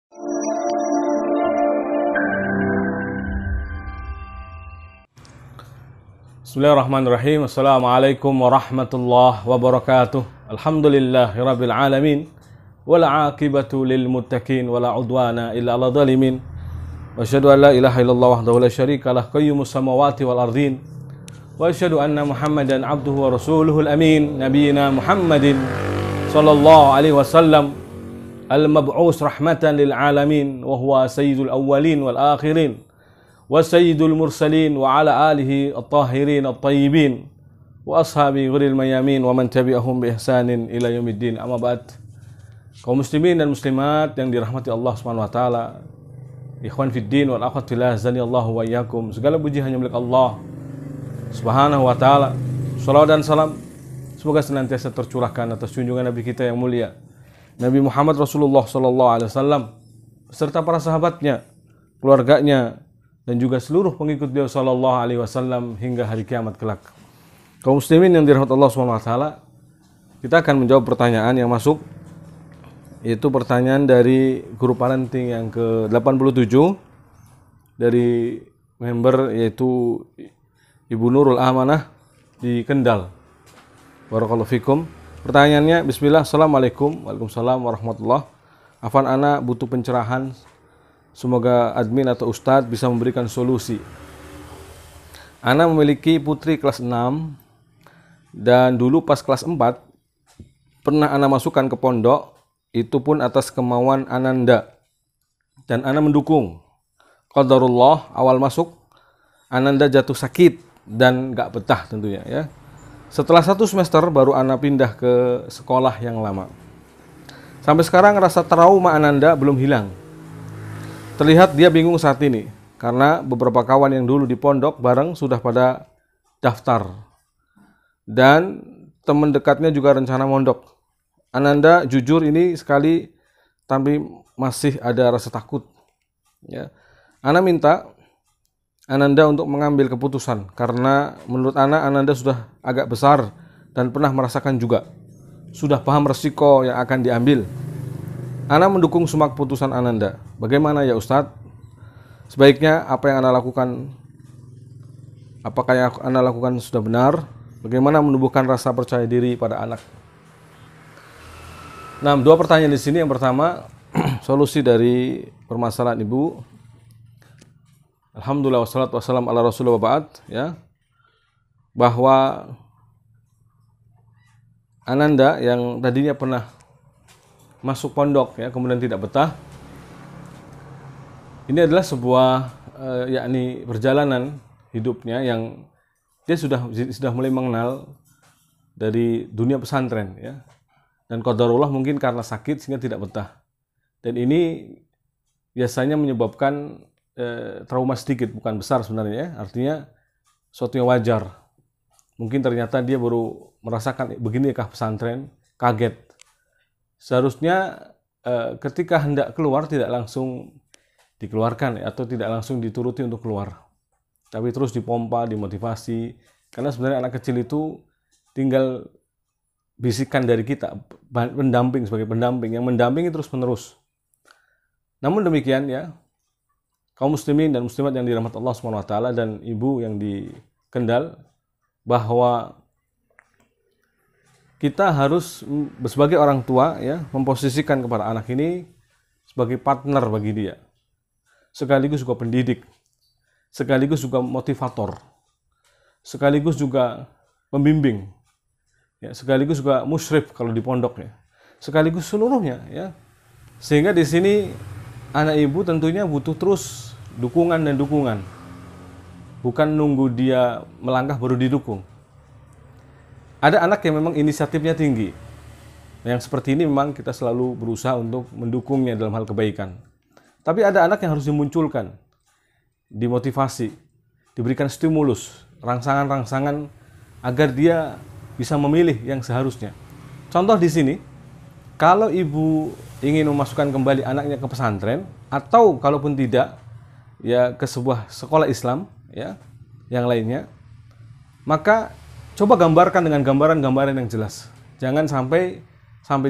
Bismillahirrahmanirrahim. Assalamualaikum warahmatullahi wabarakatuh. Alhamdulillahirabbil alamin. Wal 'aqibatu lil muttaqin wala 'udwana illa 'alal zalimin. Wa asyhadu an la ilaha illallah wahdahu la syarikalah qayyumus samawati wal ardhin. Wa asyhadu anna Muhammadan 'abduhu wa rasuluhul amin. Nabiyina Muhammadin sallallahu alaihi wasallam al-mab'us rahmatan lil alamin wa huwa sayyidul awwalin wal akhirin. Wa sayyidul mursalin wa ala alihi at-tahirin at-tayyibin wa ashabi ghuril mayamin wa man tabi'ahum bi ihsanin ila yaumiddin. Amma ba'd. Kaum muslimin dan muslimat yang dirahmati Allah Subhanahu wa taala, ikhwan fid din wal akhwat fillah, zanillahu wa iyyakum. Segala puji hanya milik Allah Subhanahu wa taala. Shalawat dan salam semoga senantiasa tercurahkan atas junjungan Nabi kita yang mulia, Nabi Muhammad Rasulullah sallallahu alaihi wasallam, beserta para sahabatnya, keluarganya, dan juga seluruh pengikut beliau sallallahu alaihi wasallam hingga hari kiamat kelak. Kaum muslimin yang dirahmati Allah Subhanahu wa taala, kita akan menjawab pertanyaan yang masuk, yaitu pertanyaan dari grup parenting yang ke-87 dari member, yaitu Ibu Nurul Amanah di Kendal. Barakallahu fikum. Pertanyaannya, bismillah, assalamualaikum. Waalaikumsalam warahmatullahi. Afan ana butuh pencerahan. Semoga admin atau ustadz bisa memberikan solusi. Ana memiliki putri kelas 6 dan dulu pas kelas 4 pernah ana masukkan ke pondok, itu pun atas kemauan Ananda, dan ana mendukung. Qadarullah, awal masuk Ananda jatuh sakit dan gak betah tentunya ya. Setelah 1 semester baru ana pindah ke sekolah yang lama. Sampai sekarang rasa trauma Ananda belum hilang. Terlihat dia bingung saat ini, karena beberapa kawan yang dulu di pondok bareng sudah pada daftar. Dan teman dekatnya juga rencana mondok. Ananda jujur ini sekali, tapi masih ada rasa takut. Ya. Ana minta Ananda untuk mengambil keputusan, karena menurut Ananda sudah agak besar dan pernah merasakan juga. Sudah paham resiko yang akan diambil. Ana mendukung semua keputusan Ananda. Bagaimana ya Ustadz? Sebaiknya apa yang Ana lakukan? Apakah yang Ana lakukan sudah benar? Bagaimana menumbuhkan rasa percaya diri pada anak? Nah, 2 pertanyaan di sini. Yang pertama, solusi dari permasalahan Ibu. Alhamdulillah wassalatu wassalamu ala rasulillah wa ba'd, ya. Bahwa Ananda yang tadinya pernah masuk pondok ya, kemudian tidak betah. Ini adalah sebuah yakni perjalanan hidupnya yang dia sudah mulai mengenal dari dunia pesantren ya. Dan qadarullah mungkin karena sakit sehingga tidak betah. Dan ini biasanya menyebabkan trauma sedikit, bukan besar sebenarnya ya. Artinya sesuatu yang wajar. Mungkin ternyata dia baru merasakan beginikah pesantren, kaget. Seharusnya ketika hendak keluar tidak langsung dikeluarkan atau tidak langsung dituruti untuk keluar, tapi terus dipompa, dimotivasi, karena sebenarnya anak kecil itu tinggal bisikan dari kita, pendamping, sebagai pendamping yang mendampingi terus menerus. Namun demikian ya, kaum muslimin dan muslimat yang dirahmati Allah Subhanahu wa taala dan ibu yang di Kendal, bahwa kita harus sebagai orang tua ya, memposisikan kepada anak ini sebagai partner bagi dia, sekaligus juga pendidik, sekaligus juga motivator, sekaligus juga pembimbing ya, sekaligus juga musyrif kalau di pondok ya, sekaligus seluruhnya ya. Sehingga di sini anak ibu tentunya butuh terus dukungan dan dukungan, bukan nunggu dia melangkah baru didukung. Ada anak yang memang inisiatifnya tinggi. Yang seperti ini memang kita selalu berusaha untuk mendukungnya dalam hal kebaikan. Tapi ada anak yang harus dimunculkan, dimotivasi, diberikan stimulus, rangsangan-rangsangan agar dia bisa memilih yang seharusnya. Contoh di sini, kalau ibu ingin memasukkan kembali anaknya ke pesantren, atau kalaupun tidak, ya ke sebuah sekolah Islam, ya, yang lainnya, maka coba gambarkan dengan gambaran-gambaran yang jelas. Jangan sampai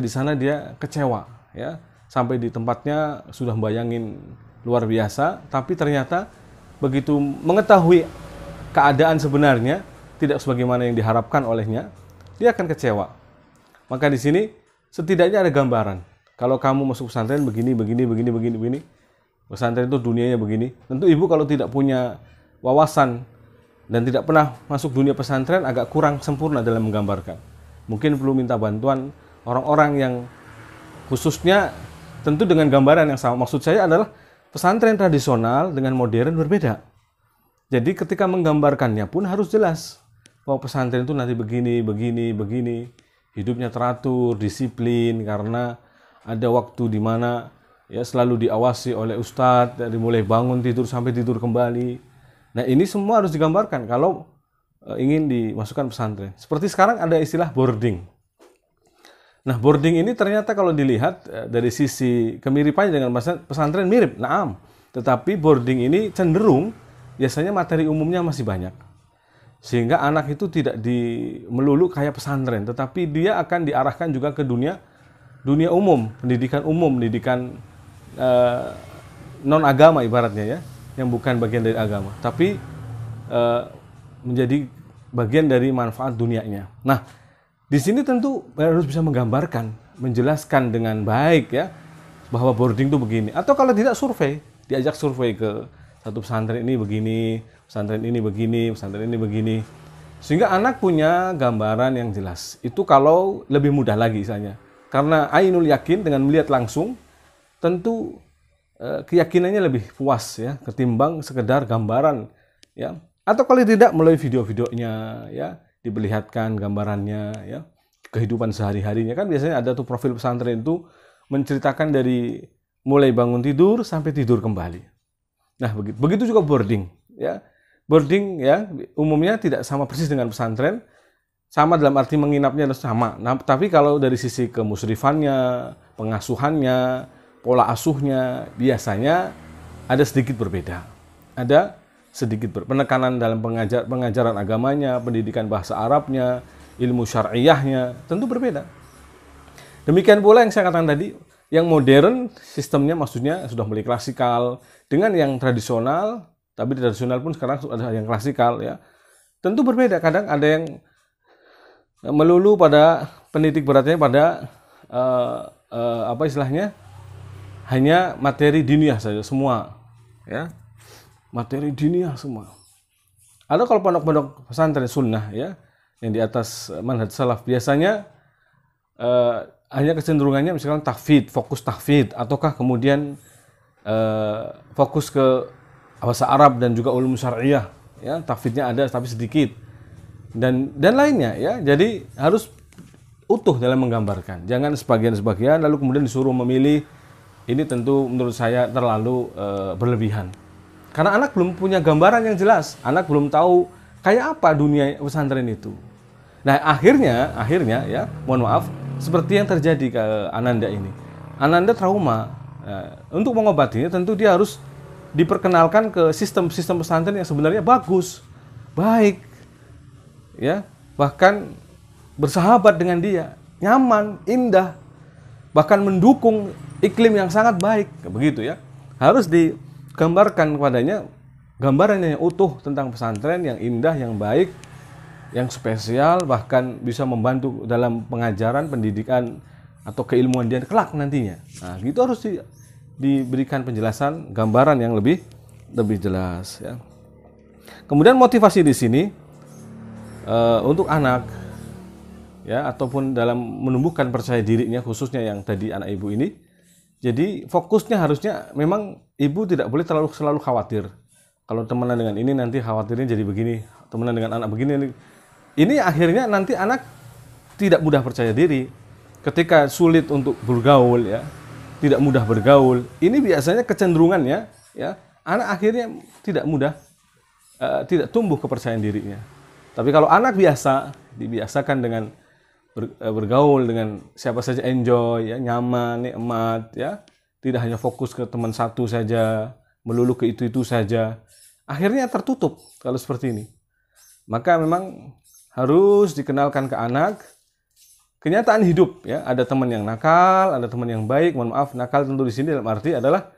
di sana dia kecewa, ya. sampai di tempatnya sudah bayangin luar biasa, tapi ternyata begitu mengetahui keadaan sebenarnya tidak sebagaimana yang diharapkan olehnya, dia akan kecewa. Maka di sini setidaknya ada gambaran. Kalau kamu masuk pesantren begini, begini. Pesantren itu dunianya begini. Tentu ibu kalau tidak punya wawasan dan tidak pernah masuk dunia pesantren agak kurang sempurna dalam menggambarkan. Mungkin perlu minta bantuan orang-orang yang khususnya tentu dengan gambaran yang sama. Maksud saya adalah pesantren tradisional dengan modern berbeda. Jadi ketika menggambarkannya pun harus jelas bahwa pesantren itu nanti begini. Hidupnya teratur, disiplin, karena ada waktu di mana ya selalu diawasi oleh ustadz dari mulai bangun tidur sampai tidur kembali. Nah, ini semua harus digambarkan kalau ingin dimasukkan pesantren. Seperti sekarang ada istilah boarding. Nah, boarding ini ternyata kalau dilihat dari sisi kemiripannya dengan pesantren mirip, naam. Tetapi boarding ini cenderung biasanya materi umumnya masih banyak. Sehingga anak itu tidak melulu kayak pesantren, tetapi dia akan diarahkan juga ke dunia umum, pendidikan non agama ibaratnya ya, yang bukan bagian dari agama, tapi menjadi bagian dari manfaat dunianya. Nah, di sini tentu harus bisa menggambarkan, menjelaskan dengan baik ya, bahwa boarding itu begini. Atau kalau tidak survei, diajak survei ke satu pesantren ini begini, pesantren ini begini, pesantren ini begini. Sehingga anak punya gambaran yang jelas. Itu kalau lebih mudah lagi misalnya. Karena ainul yakin dengan melihat langsung, tentu keyakinannya lebih puas ya, ketimbang sekedar gambaran ya. Atau kalau tidak melalui video-videonya ya, diperlihatkan gambarannya ya, kehidupan sehari-harinya kan biasanya ada tuh profil pesantren itu menceritakan dari mulai bangun tidur sampai tidur kembali. Nah, begitu juga boarding ya. Boarding ya umumnya tidak sama persis dengan pesantren. Sama dalam arti menginapnya sama. Nah, tapi kalau dari sisi kemusrifannya, pengasuhannya, pola asuhnya biasanya ada sedikit berbeda. Ada sedikit penekanan dalam pengajaran agamanya, pendidikan bahasa Arabnya, ilmu syar'iyahnya tentu berbeda. Demikian pula yang saya katakan tadi, yang modern sistemnya maksudnya sudah mulai klasikal dengan yang tradisional, tapi tradisional pun sekarang ada yang klasikal ya. Tentu berbeda, kadang ada yang melulu pada penitik beratnya pada apa istilahnya? Hanya materi diniyah saja semua ya. Materi diniyah semua. Ada kalau pondok-pondok pesantren sunnah ya, yang di atas manhaj salaf biasanya hanya kecenderungannya misalkan tahfidz, fokus tahfidz, ataukah kemudian fokus ke bahasa Arab dan juga ulum syar'iyah ya, tahfidznya ada tapi sedikit dan lainnya ya. Jadi harus utuh dalam menggambarkan, jangan sebagian-sebagian lalu kemudian disuruh memilih. Ini tentu menurut saya terlalu berlebihan, karena anak belum punya gambaran yang jelas, anak belum tahu kayak apa dunia pesantren itu. Nah, akhirnya ya, mohon maaf, seperti yang terjadi ke Ananda ini. Ananda trauma. Untuk mengobatinya tentu dia harus diperkenalkan ke sistem pesantren yang sebenarnya bagus, baik, ya, bahkan bersahabat dengan dia, nyaman, indah, bahkan mendukung iklim yang sangat baik, begitu ya. Harus digambarkan kepadanya gambaran yang utuh tentang pesantren yang indah, yang baik, yang spesial, bahkan bisa membantu dalam pengajaran, pendidikan atau keilmuan dia kelak nantinya. Nah, gitu harus diberikan penjelasan, gambaran yang lebih jelas ya. Kemudian motivasi di sini untuk anak ya, ataupun dalam menumbuhkan percaya dirinya, khususnya yang tadi anak ibu ini. Jadi fokusnya harusnya memang ibu tidak boleh selalu khawatir. Kalau temenan dengan ini nanti khawatirnya jadi begini, temenan dengan anak begini. Ini akhirnya nanti anak tidak mudah percaya diri. Ketika sulit untuk bergaul ya, tidak mudah bergaul. Ini biasanya kecenderungannya ya, anak akhirnya tidak mudah tidak tumbuh kepercayaan dirinya. Tapi kalau anak dibiasakan dengan bergaul dengan siapa saja, enjoy ya, nyaman, nikmat ya, tidak hanya fokus ke teman satu saja, melulu ke itu saja, akhirnya tertutup kalau seperti ini. Maka memang harus dikenalkan ke anak kenyataan hidup ya, ada teman yang nakal, ada teman yang baik. Mohon maaf, nakal tentu di sini dalam arti adalah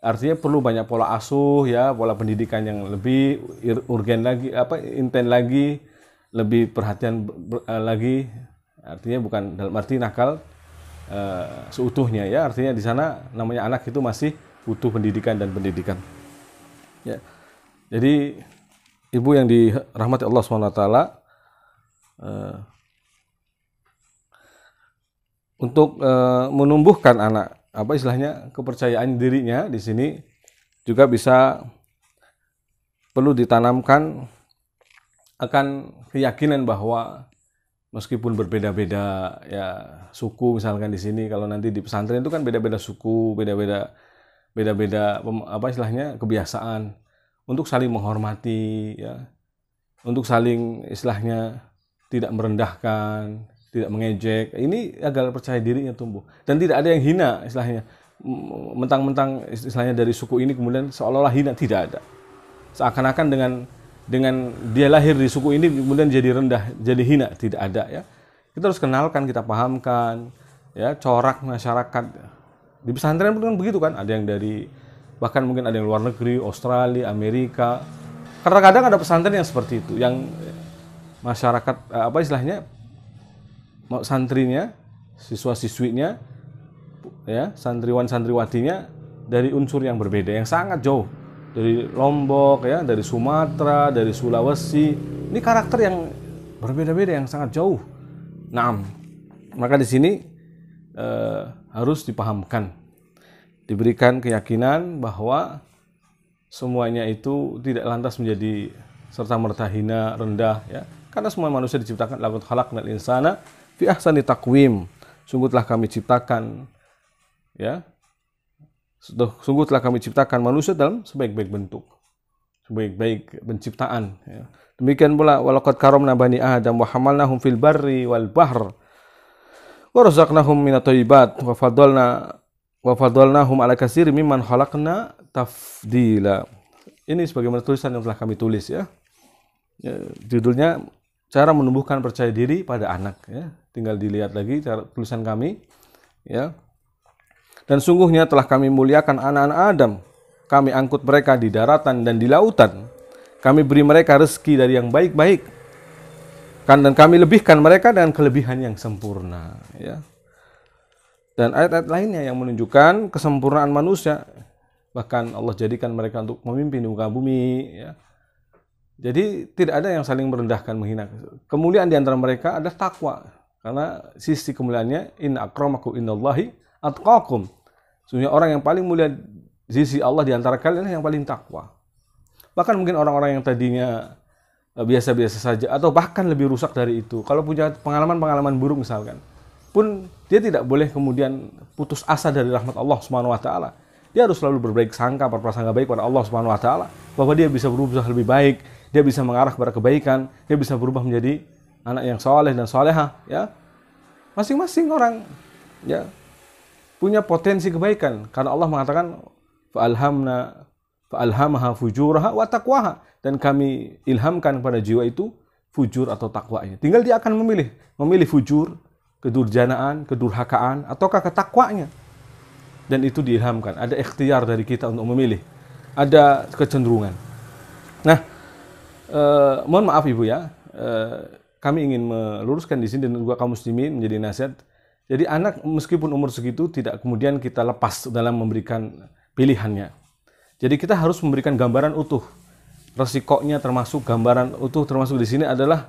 artinya perlu banyak pola asuh ya, pola pendidikan yang lebih urgen lagi, intent lagi, lebih perhatian lagi. Artinya bukan dalam arti nakal seutuhnya ya, artinya di sana namanya anak itu masih butuh pendidikan dan pendidikan. Ya. Jadi ibu yang dirahmati Allah SWT, untuk menumbuhkan anak, kepercayaan dirinya di sini juga bisa perlu ditanamkan akan keyakinan bahwa meskipun berbeda-beda ya suku, misalkan di sini kalau nanti di pesantren itu kan beda-beda suku, beda-beda kebiasaan, untuk saling menghormati ya, untuk saling tidak merendahkan, tidak mengejek. Ini agar percaya dirinya tumbuh dan tidak ada yang hina mentang-mentang dari suku ini kemudian seolah-olah hina, tidak ada. Seakan-akan dengan dia lahir di suku ini kemudian jadi rendah, jadi hina, tidak ada ya. Kita harus kenalkan, kita pahamkan ya corak masyarakat. Di pesantren pun kan begitu kan, ada yang bahkan mungkin ada yang luar negeri, Australia, Amerika. Kadang-kadang ada pesantren yang seperti itu, yang masyarakat santrinya, siswa-siswinya ya, santriwan-santriwatinya dari unsur yang berbeda, yang sangat jauh. Dari Lombok ya, dari Sumatera, dari Sulawesi. Ini karakter yang berbeda-beda, yang sangat jauh. Nah, maka di sini harus dipahamkan, diberikan keyakinan bahwa semuanya itu tidak lantas menjadi serta-merta hina, rendah ya. Karena semua manusia diciptakan laqad khalaqnal insana fi ahsani taqwim. Sungguh telah kami ciptakan ya. Sungguh telah kami ciptakan manusia dalam sebaik-baik bentuk, sebaik-baik penciptaan ya. Demikian pula walaqad karamna bani Adam wa hamalnahum fil barri wal bahr wa razaqnahum minat thayyibat wa fadalnahum ala katsirin mimman khalaqna tafdila. Ini sebagaimana tulisan yang telah kami tulis ya. Judulnya cara menumbuhkan percaya diri pada anak ya. Tinggal dilihat lagi tulisan kami ya. Dan sungguhnya telah kami muliakan anak-anak Adam. Kami angkut mereka di daratan dan di lautan. Kami beri mereka rezeki dari yang baik-baik. Dan kami lebihkan mereka dengan kelebihan yang sempurna ya. Dan ayat-ayat lainnya yang menunjukkan kesempurnaan manusia. Bahkan Allah jadikan mereka untuk memimpin di muka bumi ya. Jadi tidak ada yang saling merendahkan, menghina. Kemuliaan di antara mereka adalah takwa. Karena sisi kemuliaannya inna akramakum indallahi atqakum. Sesungguhnya orang yang paling mulia di sisi Allah di antara kalian yang paling takwa. Bahkan mungkin orang-orang yang tadinya biasa-biasa saja atau bahkan lebih rusak dari itu, kalau punya pengalaman-pengalaman buruk misalkan, pun dia tidak boleh kemudian putus asa dari rahmat Allah Subhanahu wa taala. Dia harus selalu berbaik sangka, berprasangka baik pada Allah Subhanahu wa taala, bahwa dia bisa berubah lebih baik, dia bisa mengarah kepada kebaikan, dia bisa berubah menjadi anak yang saleh dan salehah ya. Masing-masing orang ya punya potensi kebaikan karena Allah mengatakan fa'alhamaha fujuraha wa taqwaha, dan kami ilhamkan pada jiwa itu fujur atau takwanya. Tinggal dia akan memilih fujur, kedurjanaan, kedurhakaan ataukah ketakwanya. Dan itu diilhamkan. Ada ikhtiar dari kita untuk memilih. Ada kecenderungan. Nah, mohon maaf Ibu ya. Kami ingin meluruskan di sini dan juga kaum muslimin menjadi nasihat. Jadi anak meskipun umur segitu tidak kemudian kita lepas dalam memberikan pilihannya. Jadi kita harus memberikan gambaran utuh. Resikonya termasuk gambaran utuh termasuk di sini adalah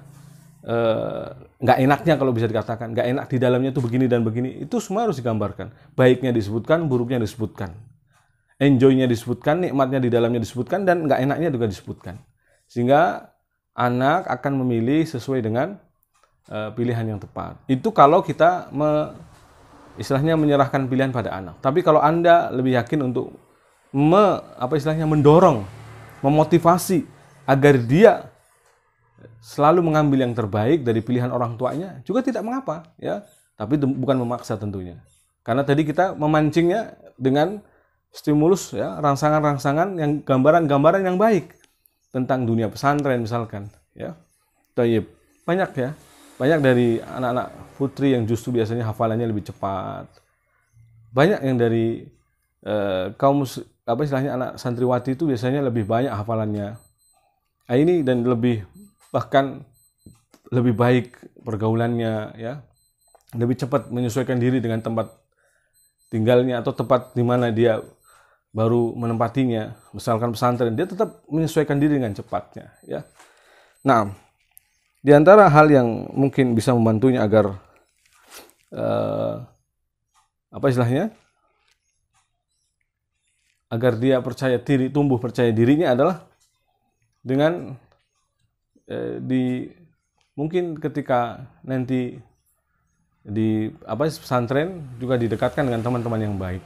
nggak enaknya, kalau bisa dikatakan nggak enak di dalamnya itu begini dan begini, itu semua harus digambarkan. Baiknya disebutkan, buruknya disebutkan, enjoynya disebutkan, nikmatnya di dalamnya disebutkan, dan nggak enaknya juga disebutkan, sehingga anak akan memilih sesuai dengan pilihan yang tepat. Itu kalau kita istilahnya menyerahkan pilihan pada anak. Tapi kalau Anda lebih yakin untuk mendorong, memotivasi agar dia selalu mengambil yang terbaik dari pilihan orang tuanya, juga tidak mengapa ya. Tapi bukan memaksa tentunya. Karena tadi kita memancingnya dengan stimulus ya, rangsangan-rangsangan yang gambaran-gambaran yang baik tentang dunia pesantren misalkan ya. Tayyib. Banyak ya. banyak dari anak-anak putri yang justru biasanya hafalannya lebih cepat. Banyak yang dari istilahnya anak santriwati itu biasanya lebih banyak hafalannya. Nah, ini dan bahkan lebih baik pergaulannya, ya, lebih cepat menyesuaikan diri dengan tempat tinggalnya atau tempat di mana dia baru menempatinya. Misalkan pesantren, dia tetap menyesuaikan diri dengan cepatnya, ya. Nah, di antara hal yang mungkin bisa membantunya agar agar dia percaya diri, tumbuh percaya dirinya adalah dengan mungkin ketika nanti di pesantren juga didekatkan dengan teman-teman yang baik.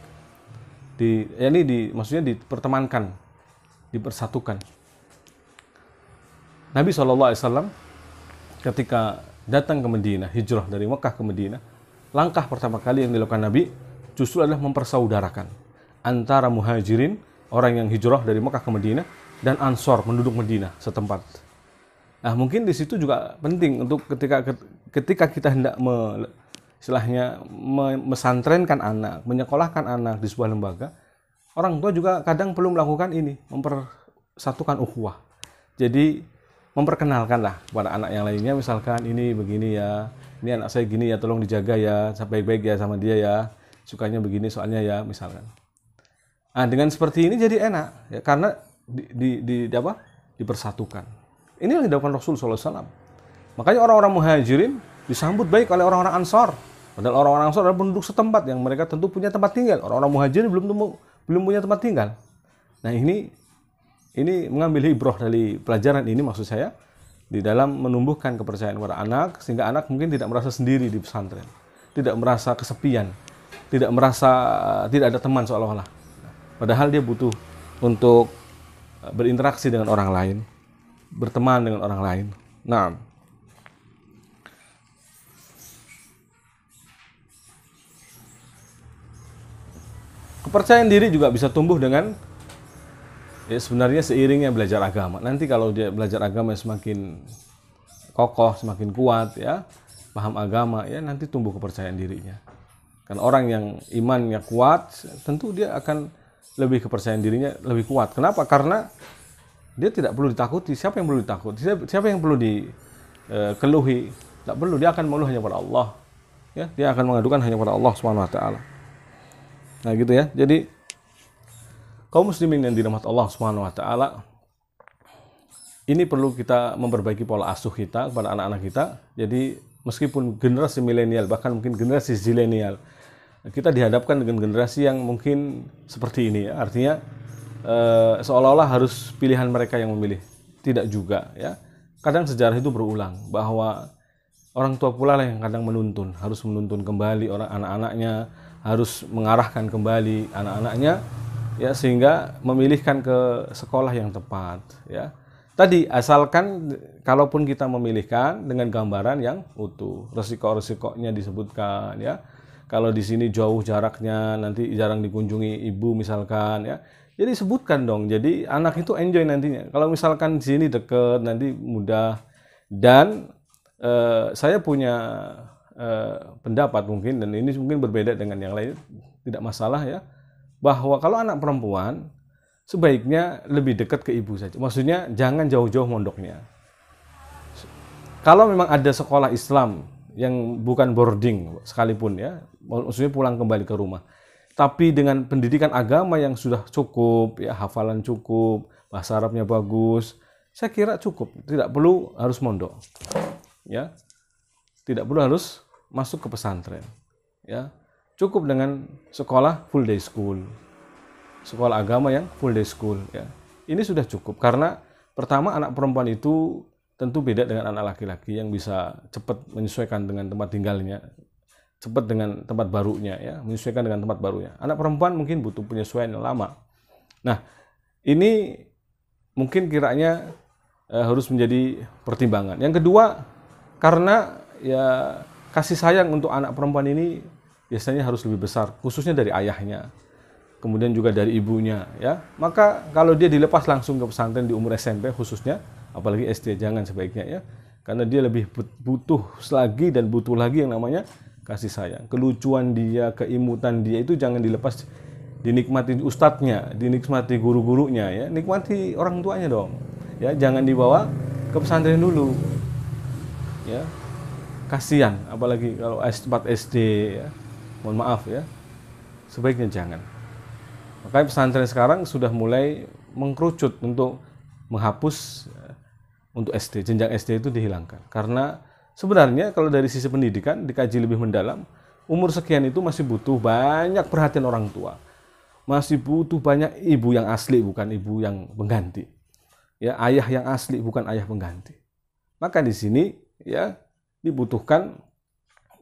Maksudnya dipertemankan, dipersatukan. Nabi SAW ketika datang ke Madinah, hijrah dari Mekah ke Madinah, langkah pertama kali yang dilakukan Nabi justru adalah mempersaudarakan antara muhajirin, orang yang hijrah dari Mekah ke Madinah, dan Ansor, penduduk Madinah setempat. Nah, mungkin di situ juga penting untuk ketika kita hendak mesantrenkan anak, menyekolahkan anak di sebuah lembaga, orang tua juga kadang perlu melakukan ini, mempersatukan ukhuwah. Jadi memperkenalkanlah kepada anak yang lainnya, misalkan ini begini ya, ini anak saya gini ya, tolong dijaga ya, baik-baik ya sama dia ya, sukanya begini soalnya ya, misalkan. Nah, dengan seperti ini jadi enak, ya, karena dipersatukan. Ini yang dilakukan Rasul SAW. Makanya orang-orang muhajirin disambut baik oleh orang-orang Ansor. Padahal orang-orang Ansor adalah penduduk setempat yang mereka tentu punya tempat tinggal. Orang-orang muhajirin belum punya tempat tinggal. Nah, ini mengambil ibrah dari pelajaran ini, maksud saya, di dalam menumbuhkan kepercayaan kepada anak, sehingga anak mungkin tidak merasa sendiri di pesantren, tidak merasa kesepian, tidak merasa tidak ada teman seolah-olah. Padahal dia butuh untuk berinteraksi dengan orang lain, berteman dengan orang lain. Nah, kepercayaan diri juga bisa tumbuh dengan sebenarnya seiringnya belajar agama. Nanti kalau dia belajar agama semakin kokoh, semakin kuat, ya, paham agama, ya, nanti tumbuh kepercayaan dirinya. Kan orang yang imannya kuat, tentu dia akan lebih kepercayaan dirinya lebih kuat. Kenapa? Karena dia tidak perlu ditakuti. Siapa yang perlu ditakuti? Siapa yang perlu dikeluhi? Tidak perlu. Dia akan mengeluh hanya pada Allah. Ya, dia akan mengadukan hanya pada Allah Subhanahu Wa Taala. Nah, gitu ya. Jadi kaum muslimin yang dirahmati Allah Subhanahu Wa Taala, ini perlu kita memperbaiki pola asuh kita kepada anak-anak kita. Jadi meskipun generasi milenial, bahkan mungkin generasi zilenial, kita dihadapkan dengan generasi yang mungkin seperti ini, ya. Artinya seolah-olah harus pilihan mereka yang memilih. Tidak juga, ya. Kadang sejarah itu berulang bahwa orang tua pula lah yang kadang harus menuntun kembali anak-anaknya, harus mengarahkan kembali anak-anaknya, ya, sehingga memilihkan ke sekolah yang tepat, ya. Tadi asalkan kalaupun kita memilihkan dengan gambaran yang utuh, resiko-resikonya disebutkan, ya. Kalau di sini jauh jaraknya, nanti jarang dikunjungi ibu misalkan, ya. Jadi sebutkan dong. Jadi anak itu enjoy nantinya. Kalau misalkan di sini deket, nanti mudah. Dan saya punya pendapat mungkin, dan ini mungkin berbeda dengan yang lain, tidak masalah, ya, bahwa kalau anak perempuan sebaiknya lebih dekat ke ibu saja. Maksudnya jangan jauh-jauh mondoknya. Kalau memang ada sekolah Islam yang bukan boarding sekalipun, ya, maksudnya pulang kembali ke rumah, tapi dengan pendidikan agama yang sudah cukup, ya, hafalan cukup, bahasa Arabnya bagus, saya kira cukup. Tidak perlu harus mondok, ya, tidak perlu harus masuk ke pesantren, ya. Cukup dengan sekolah full day school, sekolah agama yang full day school, ya. Ini sudah cukup, karena pertama anak perempuan itu tentu beda dengan anak laki-laki yang bisa cepat menyesuaikan dengan tempat tinggalnya, cepat dengan tempat barunya, ya, menyesuaikan dengan tempat barunya. Anak perempuan mungkin butuh penyesuaian yang lama. Nah, ini mungkin kiranya harus menjadi pertimbangan. Yang kedua, karena ya kasih sayang untuk anak perempuan ini biasanya harus lebih besar, khususnya dari ayahnya, kemudian juga dari ibunya, ya. Maka kalau dia dilepas langsung ke pesantren di umur SMP khususnya, apalagi SD jangan sebaiknya, ya. karena dia lebih butuh lagi dan butuh lagi yang namanya kasih sayang. Kelucuan dia, keimutan dia itu jangan dilepas, dinikmati ustadznya, dinikmati guru-gurunya, ya, nikmati orang tuanya dong, ya, jangan dibawa ke pesantren dulu, ya, kasihan, apalagi kalau S4 SD, ya, mohon maaf ya, sebaiknya jangan. Makanya pesantren sekarang sudah mulai mengkerucut untuk menghapus untuk SD, jenjang SD itu dihilangkan. Karena sebenarnya kalau dari sisi pendidikan dikaji lebih mendalam, umur sekian itu masih butuh banyak perhatian orang tua. Masih butuh banyak ibu yang asli, bukan ibu yang pengganti. Ya, ayah yang asli, bukan ayah pengganti. Maka di sini ya dibutuhkan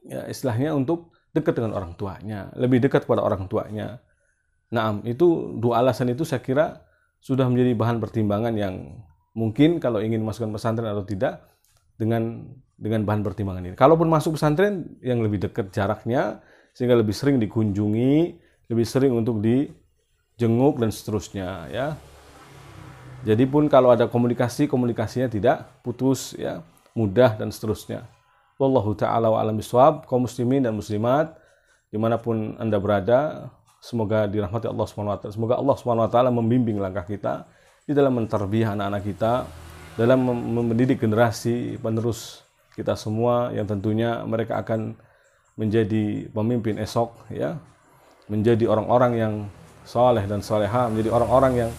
ya istilahnya untuk dekat dengan orang tuanya, lebih dekat kepada orang tuanya. Nah, itu dua alasan itu saya kira sudah menjadi bahan pertimbangan yang mungkin kalau ingin masukkan pesantren atau tidak dengan bahan pertimbangan ini. Kalaupun masuk pesantren yang lebih dekat jaraknya sehingga lebih sering dikunjungi, lebih sering untuk dijenguk dan seterusnya, ya. Jadi pun kalau ada komunikasinya tidak putus, ya, mudah dan seterusnya. Wallahu ta'ala wa alam bisawab. Kaum muslimin dan muslimat dimanapun Anda berada, semoga dirahmati Allah SWT. Semoga Allah SWT membimbing langkah kita di dalam mentarbiyah anak-anak kita, dalam mendidik generasi penerus kita semua yang tentunya mereka akan menjadi pemimpin esok, ya, menjadi orang-orang yang saleh dan saleha, menjadi orang-orang yang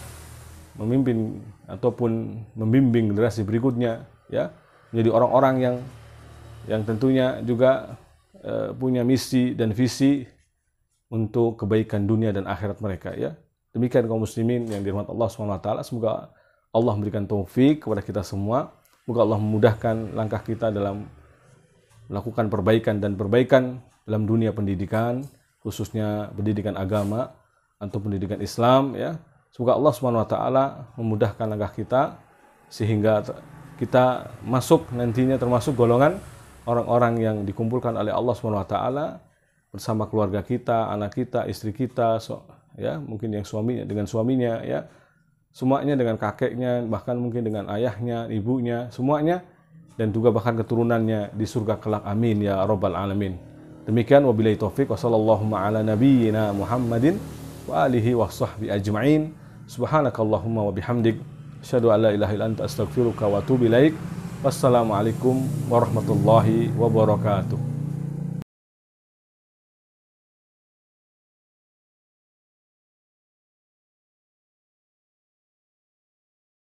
memimpin ataupun membimbing generasi berikutnya, ya, menjadi orang-orang yang tentunya juga punya misi dan visi untuk kebaikan dunia dan akhirat mereka, ya. Demikian kaum muslimin yang dirahmati Allah SWT. Semoga Allah memberikan taufik kepada kita semua. Semoga Allah memudahkan langkah kita dalam melakukan perbaikan dalam dunia pendidikan, khususnya pendidikan agama atau pendidikan Islam, ya. Semoga Allah SWT memudahkan langkah kita sehingga kita masuk nantinya termasuk golongan orang-orang yang dikumpulkan oleh Allah SWT bersama keluarga kita, anak kita, istri kita, ya, mungkin yang suaminya dengan suaminya, ya, semuanya dengan kakeknya, bahkan mungkin dengan ayahnya, ibunya, semuanya, dan juga bahkan keturunannya di surga kelak. Amin ya rabbal alamin. Demikian wabillahi taufik wa sallallahu ala nabiyyina Muhammadin wa alihi wa sahbihi ajma'in. Subhanakallahumma wa bihamdik asyhadu an la ilaha illa anta astaghfiruka wa atubu ilaik. Wassalamualaikum warahmatullahi wabarakatuh.